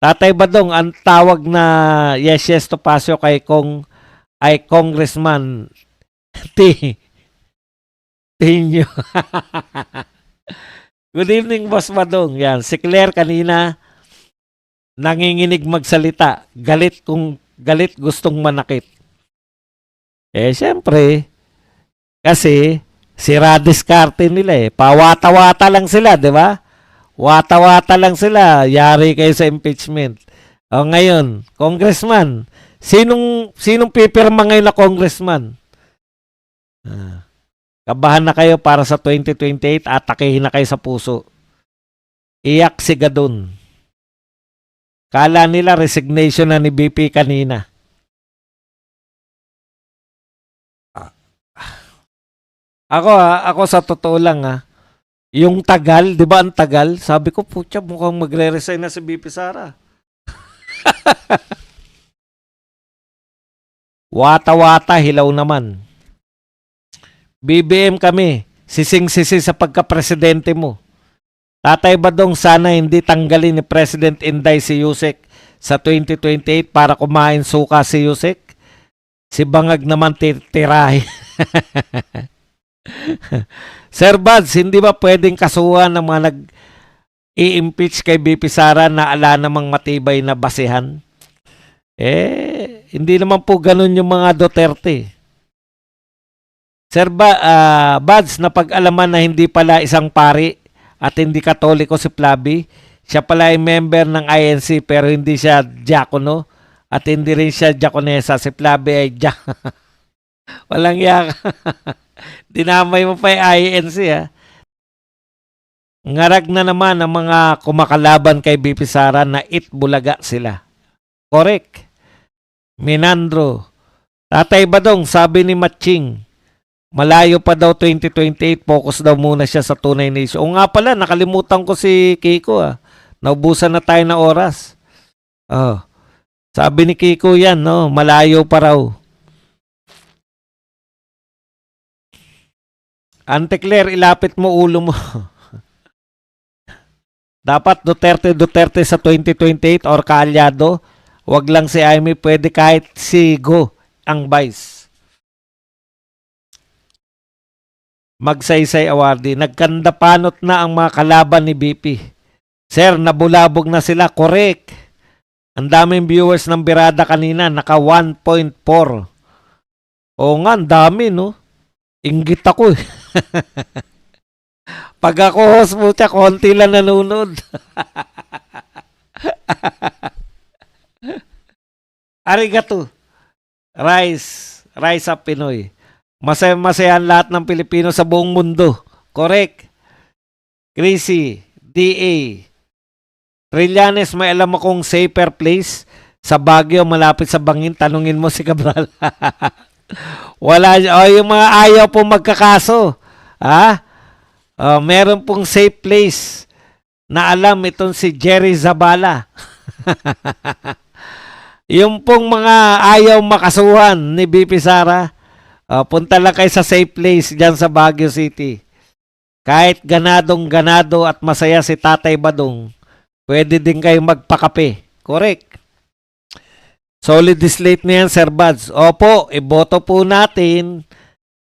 Tatay Badong, ang tawag na yes Topacio ay Congressman T. Tinyo. Good evening, Boss Badong. Yan, si Claire kanina nanginginig magsalita. Galit gustong manakit. Siyempre, kasi sira diskarte nila Pawata-wata lang sila, di ba? Wata-wata lang sila. Yari kayo sa impeachment. O ngayon, congressman. Sinong pipirma ngayon na congressman? Kabahan na kayo para sa 2028. Atakihin na kayo sa puso. Iyak si Gadon. Kala nila resignation na ni BP kanina. Ako sa totoo lang yung tagal, 'di ba ang tagal? Sabi ko, putya, mukhang magre-resign na si BP Sara. Wata-wata, hilaw naman. BBM kami, sising-sisi sa pagka-presidente mo. Tatay Badong, sana hindi tanggalin ni President Inday si Yusek sa 2028 para kumain suka si Yusek. Si Bangag naman titirahin. Sir Buds, hindi ba pwedeng kasuhan ng mga nag-i-impeach kay BP Sara na ala namang matibay na basehan? Hindi naman po ganun yung mga Duterte. Sir Buds, napag-alaman na hindi pala isang pari at hindi Katoliko si Flavi. Siya pala ay member ng INC pero hindi siya diakono at hindi rin siya diakonesa. Si Flavi ay walang yak. Dinamay mo pa yung INC Ngarag na naman ang mga kumakalaban kay BP Sara na itbulaga sila. Correct. Minandro. Tatay Badong, sabi ni Matching, malayo pa daw 2028, focus daw muna siya sa tunay na issue. O nga pala, nakalimutan ko si Kiko Naubusan na tayo ng oras. Sabi ni Kiko yan, malayo pa raw. Ante Claire, ilapit mo ulo mo. Dapat Duterte sa 2028 or kaalyado. Wag lang si Amy, pwede kahit si Go ang vice. Magsaysay awardee. Nagkandapanot na ang mga kalaban ni BP. Sir, nabulabog na sila. Correct. Ang daming viewers ng Birada kanina. Naka 1.4. Oo nga, ang dami, no? Inggit ako Pag ako host mo siya, konti lang nanonood. Arigato. Rise up Pinoy. Masaya-masayan lahat ng Pilipino sa buong mundo. Correct. Chrissy, DA. Trillanes, may alam akong safer place sa Baguio, malapit sa Bangin. Tanungin mo si Cabral. Wala, yung mga ayaw pong magkakaso. Meron pong safe place na alam itong si Jerry Zabala. Yung pong mga ayaw makasuhan ni BP Sara, punta lang kayo sa safe place dyan sa Baguio City. Kahit ganadong-ganado at masaya si Tatay Badong, pwede din kayo magpakape. Correct. Solid slate na yan, Sir Buds. Opo, iboto po natin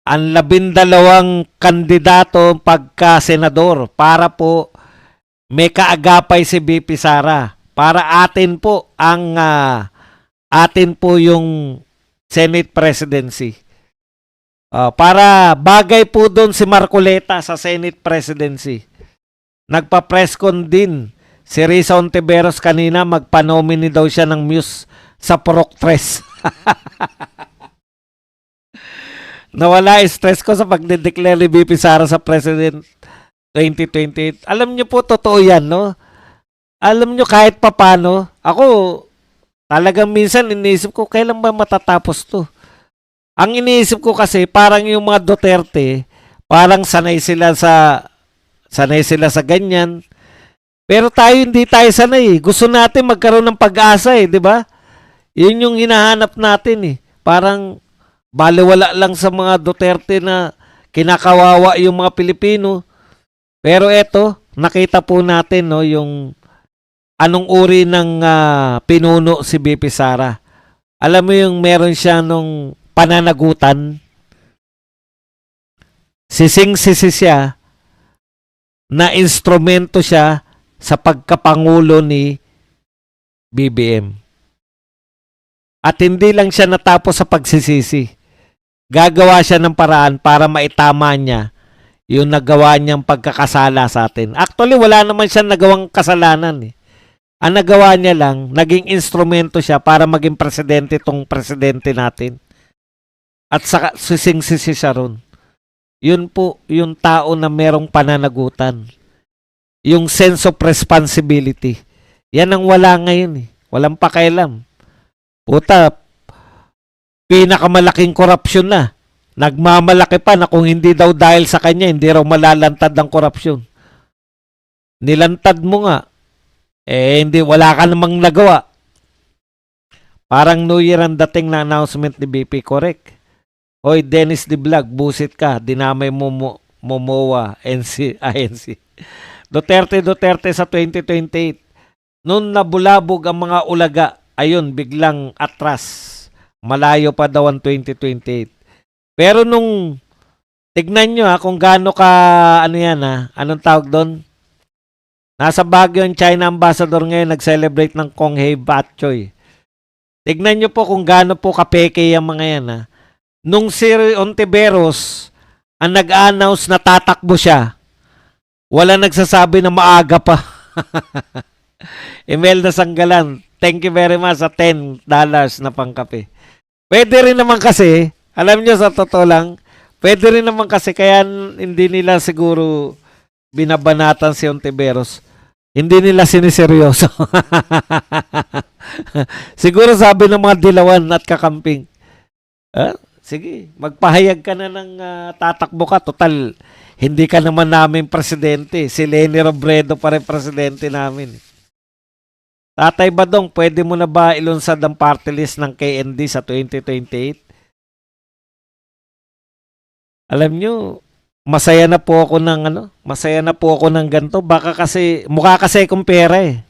ang 12 kandidato pagka-senador para po may kaagapay si BP Sara. Para atin po yung Senate presidency. Para bagay po doon si Marcoleta sa Senate presidency. Nagpa-press con din si Risa Ontiveros kanina, magpa-nominee daw siya ng Muse sa Purok 3. Nawala stress ko sa pagde-declare ni BP Sara sa President 2028. Alam niyo po, totoo yan, no? Alam niyo kahit papano, ako talagang minsan iniisip ko, kailan ba matatapos to? Ang iniisip ko kasi, parang yung mga Duterte, parang sanay sila sa ganyan. Pero hindi tayo sanay. Gusto natin magkaroon ng pag-asa di ba? Yun yung hinahanap natin Parang baliwala lang sa mga Duterte na kinakawawa yung mga Pilipino. Pero eto, nakita po natin yung anong uri ng pinuno si BP Sara. Alam mo yung meron siya nung pananagutan, sising-sisi siya na instrumento siya sa pagkapangulo ni BBM. At hindi lang siya natapos sa pagsisisi. Gagawa siya ng paraan para maitama niya yung nagawa niyang pagkakasala sa atin. Actually, wala naman siya nagawang kasalanan. Ang nagawa niya lang, naging instrumento siya para maging presidente tong presidente natin. At sising-sisi siya ron. Yun po, yung tao na merong pananagutan. Yung sense of responsibility. Yan ang wala ngayon. Walang pakialam. Puta, pinakamalaking korupsyon na. Nagmamalaki pa na kung hindi daw dahil sa kanya, hindi raw malalantad ang korupsyon. Nilantad mo nga. Hindi, wala ka namang nagawa. Parang New Year ang dating na announcement ni BP, correct? Hoy, Dennis the Vlog, busit ka. Dinamay mo Momoa, INC. Duterte sa 2028. Noon nabulabog ang mga ulaga, ayun, biglang atras. Malayo pa daw ang 2028. Pero nung, tignan nyo kung gaano ka, anong tawag doon? Nasa Baguio ang China ambassador ngayon, nag-celebrate ng Konghei Batchoy. Tignan nyo po kung gaano po kapeke yung mga yan. Nung si Ontiveros, ang nag-announce na tatakbo siya, wala nagsasabi na maaga pa. Imelda Sanggalan, thank you very much sa $10 na pangkape. Pwede rin naman kasi, alam nyo sa totoo lang, pwede rin naman kasi kaya hindi nila siguro binabanatan si Ontiveros. Hindi nila siniseryoso. Siguro sabi ng mga dilawan at kakamping, sige, magpahayag ka na ng tatakbo ka. Total, hindi ka naman namin presidente. Si Leni Robredo pa rin presidente namin. Tatay Badong, pwede mo na ba ilunsad ang party list ng KND sa 2028? Alam nyo, masaya na po ako ng ganito. Baka kasi, mukha kasi akong pera eh.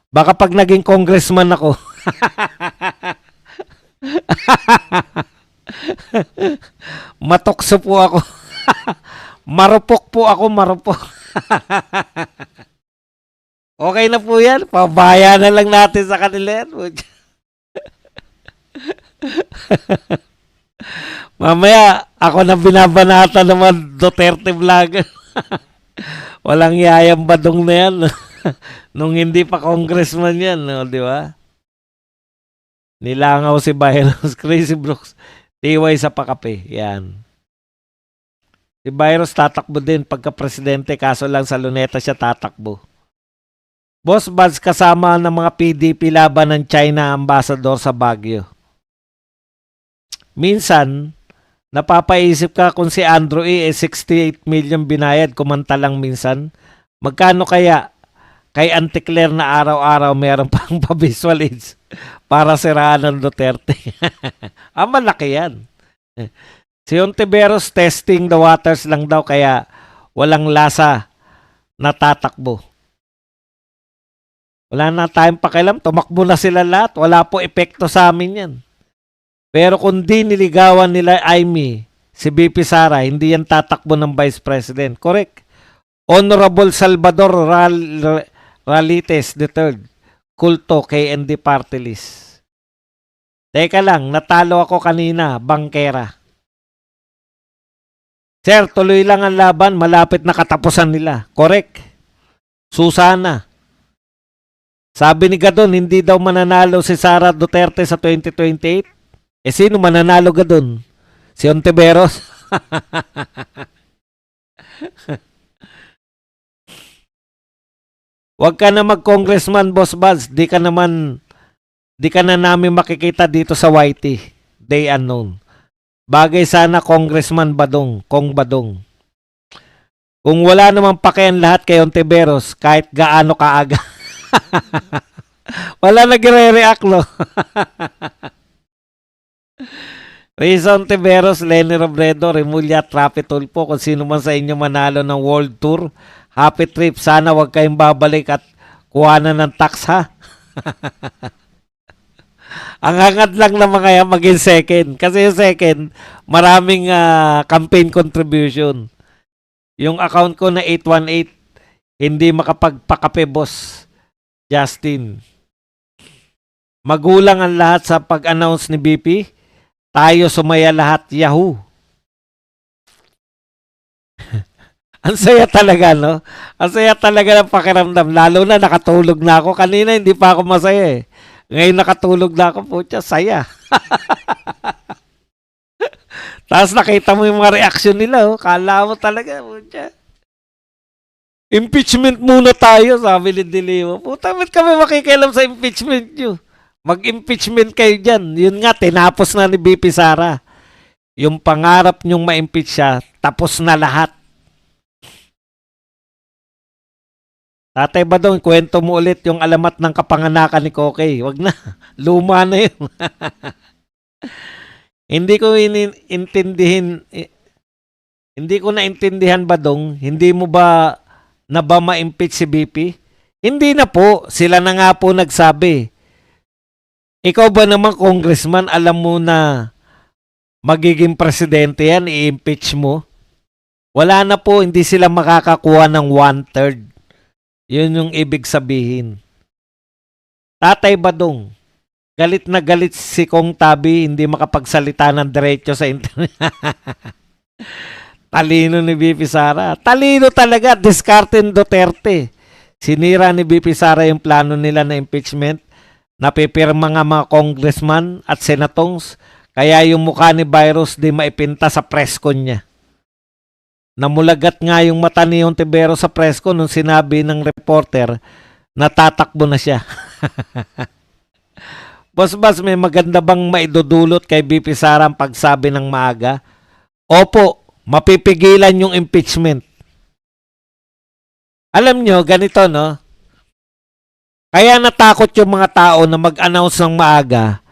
Baka pag naging congressman ako, matokso po ako. Marupok po ako, marupok. Okay na po yan. Pabaya na lang natin sa kanila yan. Mamaya, ako na binabanata naman Duterte vlog. Walang yayang Badong na yan. Nung hindi pa congressman yan, no, di ba? Nilangaw si Byros, Crazy Brooks, tiway sa pakape. Yan. Si Byros tatakbo din pagka-presidente, kaso lang sa Luneta siya tatakbo. Boss Buds kasama ng mga PDP laban ng China ambassador sa Baguio. Minsan, napapaisip ka kung si Andrew E. 68 million binayad, kumanta lang minsan. Magkano kaya kay Auntie Claire na araw-araw meron pang pa-visual aids para siraan ng Duterte? Malaki yan. Si Ontiveros testing the waters lang daw kaya walang lasa na tatakbo. Wala na tayong pakialam. Tumakbo na sila lahat. Wala po epekto sa amin yan. Pero kung di niligawan nila Amy, si BP Sara, hindi yan tatakbo ng Vice President. Correct. Honorable Salvador Ralites III, Kulto, KND Party List. Teka lang, natalo ako kanina, bangkera. Sir, tuloy lang ang laban, malapit na katapusan nila. Correct. Susana. Sabi ni Gadon, hindi daw mananalo si Sara Duterte sa 2028. Sino mananalo Gadon? Si Ontiveros? Huwag ka na mag-congressman, Boss Buds. Di ka na namin makikita dito sa YT. Day unknown. Bagay sana Congressman Badong, Kong Badong. Kung wala namang pakian lahat kay Ontiveros, kahit gaano kaaga. Wala nagre-react, no? Risa Ontiveros, Leni Robredo, Remulla, Trapi Tulfo, kung sino man sa inyo manalo ng World Tour, happy trip. Sana wag kayong babalik at Kuha na ng tax ha. Ang hangad lang ng mga yan maging second. Kasi yung second, maraming campaign contribution. Yung account ko na 818, hindi makapagpakape, boss Justin. Magulang ang lahat sa pag-announce ni BP. Tayo sumaya lahat, Yahoo! Ang saya talaga, no? Ang saya talaga ng pakiramdam. Lalo na nakatulog na ako. Kanina hindi pa ako masaya eh. Ngayon nakatulog na ako, putya, saya. Tapos nakita mo yung mga reaction nila, oh. Kala mo talaga, putya. Impeachment muna tayo, sabi ni Dilima. Puta, ba't kami makikialam sa impeachment nyo? Mag-impeachment kayo dyan. Yun nga, tinapos na ni BP Sara. Yung pangarap nyong ma-impeach siya, tapos na lahat. Tatay Badong, kwento mo ulit yung alamat ng kapanganakan ni Kokey. Wag na. Luma na yun. Hindi ko hindi ko naintindihan, Badong. Hindi mo ba na ba ma-impeach si BP? Hindi na po. Sila na nga po nagsabi. Ikaw ba naman, congressman, alam mo na magiging presidente yan, i-impeach mo? Wala na po. Hindi sila makakakuha ng 1/3. Yun yung ibig sabihin. Tatay Badong, galit na galit si Kong Tabi, hindi makapagsalita ng diretso sa internet. Talino ni BP Sara. Talino talaga, diskarten Duterte. Sinira ni BP Sara yung plano nila na impeachment. Napipirma nga mga congressman at senatongs. Kaya yung mukha ni Virus di maipinta sa presscon niya. Namulagat nga yung mata ni Ontiveros sa presscon nung sinabi ng reporter na tatakbo na siya. Boss, may maganda bang maidudulot kay BP Sara ang pagsabi ng maaga? Opo, mapipigilan yung impeachment. Alam nyo, ganito, no? Kaya natakot yung mga tao na mag-announce ng maaga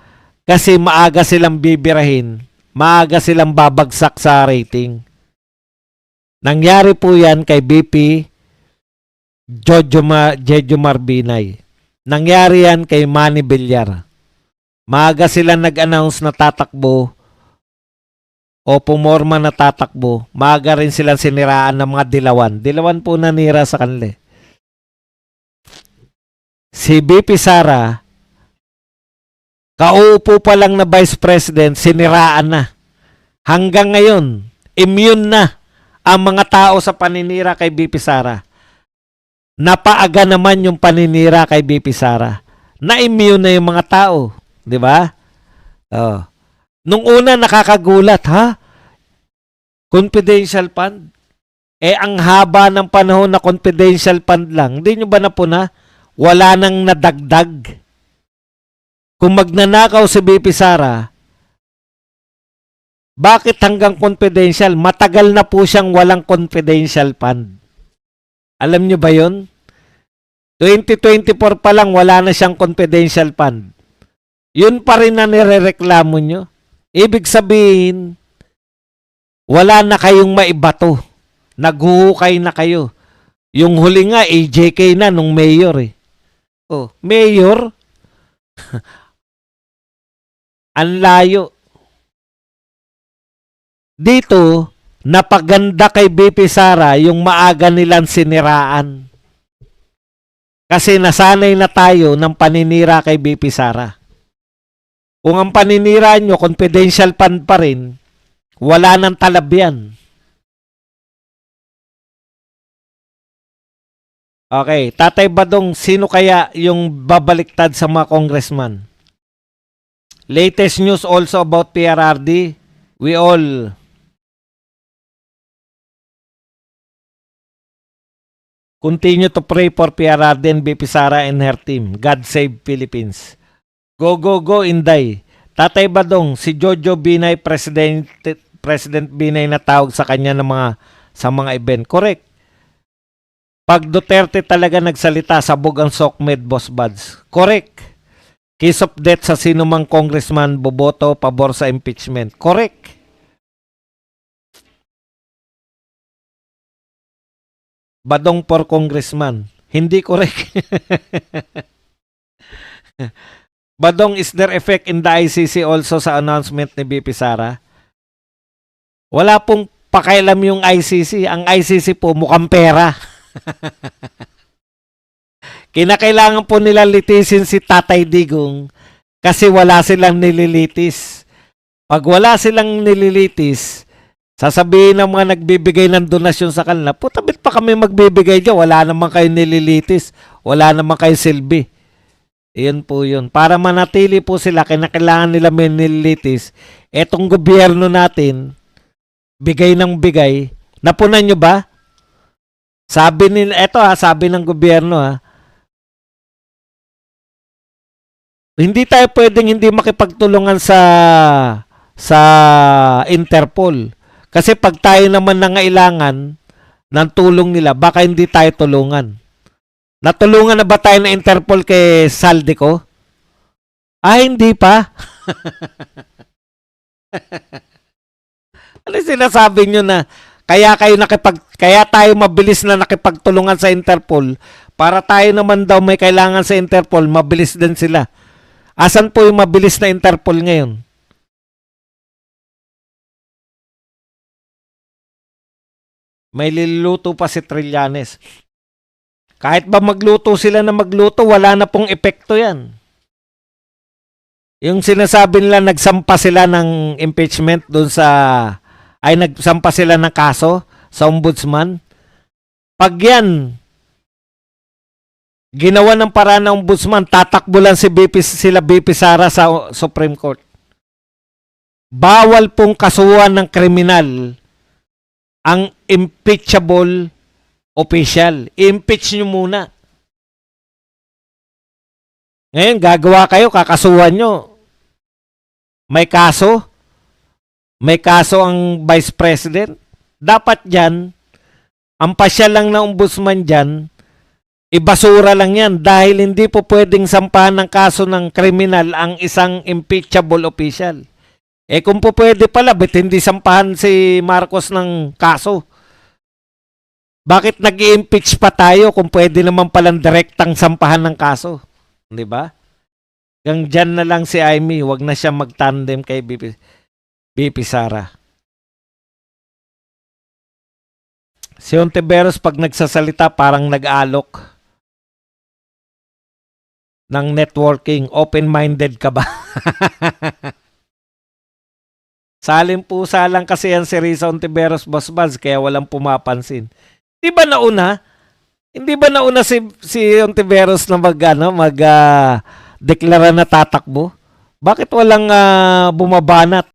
kasi maaga silang bibirahin, maaga silang babagsak sa rating. Nangyari po yan kay BP Jejo Marbinay. Nangyari yan kay Manny Villar. Maaga sila nag-announce na tatakbo o pumorma na tatakbo. Maaga rin silang siniraan ng mga dilawan. Dilawan po nanira sa kanila. Si BP Sara, kauupo pa lang na Vice President, siniraan na. Hanggang ngayon, immune na ang mga tao sa paninira kay BP Sara. Napaaga naman yung paninira kay BP Sara. Na-immune na yung mga tao. Di ba? Oh. Nung una nakakagulat, ha? Confidential fund? Ang haba ng panahon na confidential fund lang. Hindi nyo ba napuna? Wala nang nadagdag. Kung magnanakaw si BP Sara, bakit hanggang confidential? Matagal na po siyang walang confidential fund. Alam nyo ba yun? 2024 pa lang wala na siyang confidential fund. Yun pa rin na nirereklamo nyo. Ibig sabihin, wala na kayong maibato. Naghuhukay na kayo. Yung huli nga, AJK na nung mayor eh. Oh, mayor? Ang layo. Dito, napaganda kay BP Sara yung maaga nilang siniraan. Kasi nasanay na tayo ng paninira kay BP Sara. Kung ang paninira nyo, confidential fund pa rin, wala nang talab yan. Okay, Tatay Badong, sino kaya yung babaliktad sa mga congressman? Latest news also about PRRD. We all continue to pray for PRRD and BP Sara and her team. God save Philippines. Go, go, go, Inday. Tatay Badong, si Jojo Binay, President Binay na tawag sa kanya sa mga event. Correct. Pag Duterte talaga nagsalita, sabog ang SOCMED, Boss Buds. Correct. Case of death sa sinumang congressman, boboto, pabor sa impeachment. Correct. Badong for congressman. Hindi correct. Badong, is there effect in the ICC also sa announcement ni BP Sara? Wala pong pakialam yung ICC. Ang ICC po mukhang pera. Kinakailangan po nila litisin si Tatay Digong kasi wala silang nililitis. Pag wala silang nililitis, sasabihin ng mga nagbibigay ng donasyon sa kanila, puta, ba't pa kami magbibigay dyan? Wala naman kayo nililitis. Wala naman kayo silbi. Iyon po yun. Para manatili po sila, kinakailangan nila may nililitis. Etong gobyerno natin, bigay ng bigay. Napunan nyo ba? Sabi nila, sabi ng gobyerno hindi tayo pwedeng hindi makipagtulungan sa Interpol. Kasi pag tayo naman nangailangan ng tulong nila, baka hindi tayo tulungan. Natulungan na ba tayo ng Interpol kay Saldico? Hindi pa. Ano sinasabi nyo na kaya tayo mabilis na nakipagtulungan sa Interpol para tayo naman daw may kailangan sa Interpol, mabilis din sila. Asan po yung mabilis na Interpol ngayon? May luluto pa si Trillanes. Kahit ba magluto sila na magluto, wala na pong epekto yan. Yung sinasabi nila nagsampa sila ng impeachment doon nagsampa sila ng kaso sa ombudsman. Pag yan, ginawa ng paraan ng ombudsman, tatakbo lang sila BP Sara sa Supreme Court. Bawal pong kasuhan ng kriminal ang impeachable official. I-impeach nyo muna. Ngayon, gagawa kayo, kakasuhan nyo. May kaso. May kaso ang Vice President. Dapat dyan, ang pasya lang na ombudsman dyan, ibasura lang yan dahil hindi po pwedeng sampahan ng kaso ng kriminal ang isang impeachable official. Kung po pwede pala, ba't hindi sampahan si Marcos ng kaso? Bakit nag-i-impeach pa tayo kung pwede naman palang direktang sampahan ng kaso? Di ba? Hanggang dyan na lang si Amy, wag na siya mag-tandem kay BP Sara. Si Ontiveros pag nagsasalita parang nag-alok ng networking. Open-minded ka ba? Saling pusa lang kasi yan si Risa Ontiveros, Boss Buzz, kaya walang pumapansin. Hindi ba nauna si Ontiveros na deklara na tatakbo? Bakit walang bumabanat?